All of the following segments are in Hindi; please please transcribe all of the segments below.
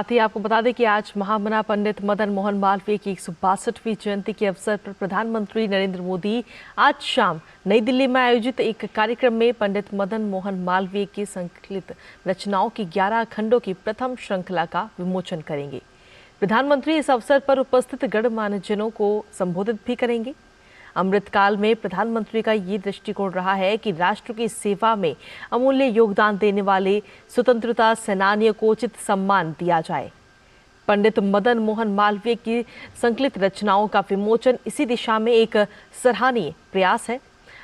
साथ ही आपको बता दें कि आज महामना पंडित मदन मोहन मालवीय की 162वीं जयंती के अवसर पर प्रधानमंत्री नरेंद्र मोदी आज शाम नई दिल्ली में आयोजित एक कार्यक्रम में पंडित मदन मोहन मालवीय की संकलित रचनाओं की 11 खंडों की प्रथम श्रृंखला का विमोचन करेंगे। प्रधानमंत्री इस अवसर पर उपस्थित गणमान्यजनों को संबोधित भी करेंगे। अमृतकाल में प्रधानमंत्री का ये दृष्टिकोण रहा है कि राष्ट्र की सेवा में अमूल्य योगदान देने वाले स्वतंत्रता सेनानियों को उचित सम्मान दिया जाए। पंडित मदन मोहन मालवीय की संकलित रचनाओं का विमोचन इसी दिशा में एक सराहनीय प्रयास है।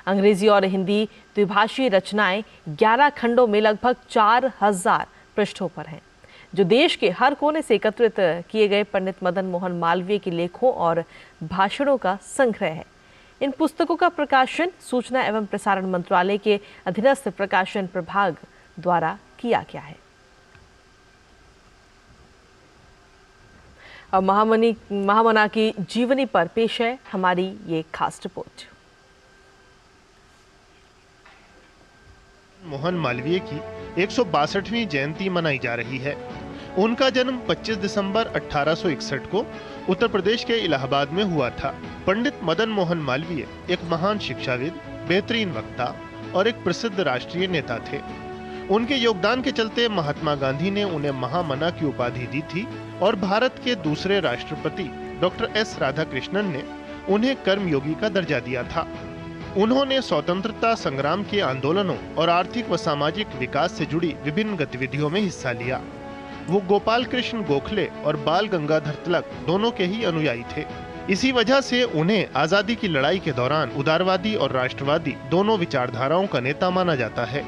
अंग्रेजी और हिंदी द्विभाषीय रचनाएं 11 खंडों में लगभग 4000 पृष्ठों पर हैं, जो देश के हर कोने से एकत्रित किए गए पंडित मदन मोहन मालवीय के लेखों और भाषणों का संग्रह है। इन पुस्तकों का प्रकाशन सूचना एवं प्रसारण मंत्रालय के अधीनस्थ प्रकाशन प्रभाग द्वारा किया गया है। अब महामना की जीवनी पर पेश है हमारी ये खास रिपोर्ट। मोहन मालवीय की 162वीं जयंती मनाई जा रही है। उनका जन्म 25 दिसंबर 1861 को उत्तर प्रदेश के इलाहाबाद में हुआ था। पंडित मदन मोहन मालवीय एक महान शिक्षाविद, बेहतरीन वक्ता और एक प्रसिद्ध राष्ट्रीय नेता थे। उनके योगदान के चलते महात्मा गांधी ने उन्हें महामना की उपाधि दी थी और भारत के दूसरे राष्ट्रपति डॉक्टर एस राधाकृष्णन ने उन्हें कर्मयोगी का दर्जा दिया था। उन्होंने स्वतंत्रता संग्राम के आंदोलनों और आर्थिक व सामाजिक विकास से जुड़ी विभिन्न गतिविधियों में हिस्सा लिया। वो गोपाल कृष्ण गोखले और बाल गंगाधर तिलक दोनों के ही अनुयायी थे। इसी वजह से उन्हें आजादी की लड़ाई के दौरान उदारवादी और राष्ट्रवादी दोनों विचारधाराओं का नेता माना जाता है।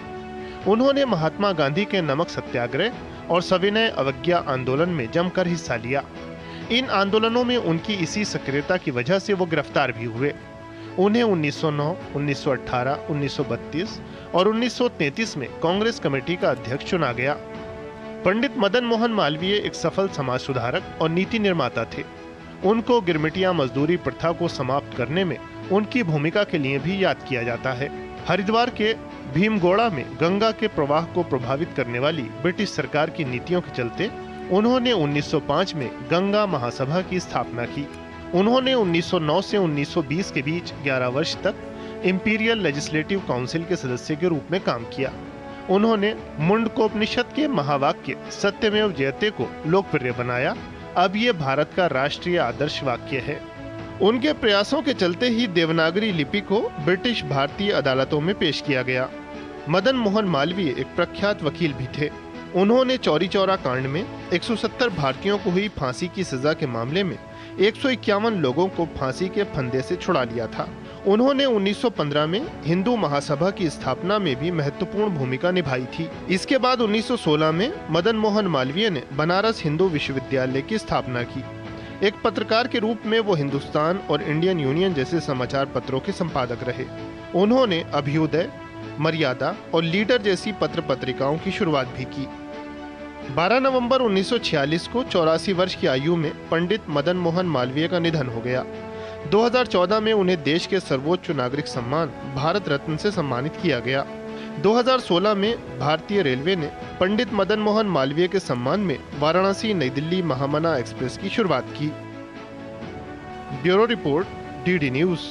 उन्होंने महात्मा गांधी के नमक सत्याग्रह और सविनय अवज्ञा आंदोलन में जमकर हिस्सा लिया। इन आंदोलनों में उनकी इसी सक्रियता की वजह से वो गिरफ्तार भी हुए। उन्हें 1909, 1918, 1932 और 1933 में कांग्रेस कमेटी का अध्यक्ष चुना गया। पंडित मदन मोहन मालवीय एक सफल समाज सुधारक और नीति निर्माता थे। उनको गिरमिटिया मजदूरी प्रथा को समाप्त करने में उनकी भूमिका के लिए भी याद किया जाता है। हरिद्वार के भीमगोड़ा में गंगा के प्रवाह को प्रभावित करने वाली ब्रिटिश सरकार की नीतियों के चलते उन्होंने 1905 में गंगा महासभा की स्थापना की। उन्होंने 1909 से 1920 के बीच 11 वर्ष तक इंपीरियल लेजिस्लेटिव काउंसिल के सदस्य के रूप में काम किया। उन्होंने मुंडकोपनिषद के महावाक्य सत्यमेव जयते को लोकप्रिय बनाया। अब ये भारत का राष्ट्रीय आदर्श वाक्य है। उनके प्रयासों के चलते ही देवनागरी लिपि को ब्रिटिश भारतीय अदालतों में पेश किया गया। मदन मोहन मालवीय एक प्रख्यात वकील भी थे। उन्होंने चौरी चौरा कांड में 170 भारतीयों को हुई फांसी की सजा के मामले में 151 लोगों को फांसी के फंदे से छुड़ा लिया था। उन्होंने 1915 में हिंदू महासभा की स्थापना में भी महत्वपूर्ण भूमिका निभाई थी। इसके बाद 1916 में मदन मोहन मालवीय ने बनारस हिंदू विश्वविद्यालय की स्थापना की। एक पत्रकार के रूप में वो हिंदुस्तान और इंडियन यूनियन जैसे समाचार पत्रों के संपादक रहे। उन्होंने अभ्युदय, मर्यादा और लीडर जैसी पत्र पत्रिकाओं की शुरुआत भी की। 12 नवंबर 1946 को 84 वर्ष की आयु में पंडित मदन मोहन मालवीय का निधन हो गया। 2014 में उन्हें देश के सर्वोच्च नागरिक सम्मान भारत रत्न से सम्मानित किया गया। 2016 में भारतीय रेलवे ने पंडित मदन मोहन मालवीय के सम्मान में वाराणसी नई दिल्ली महामना एक्सप्रेस की शुरुआत की। Bureau report, DD news.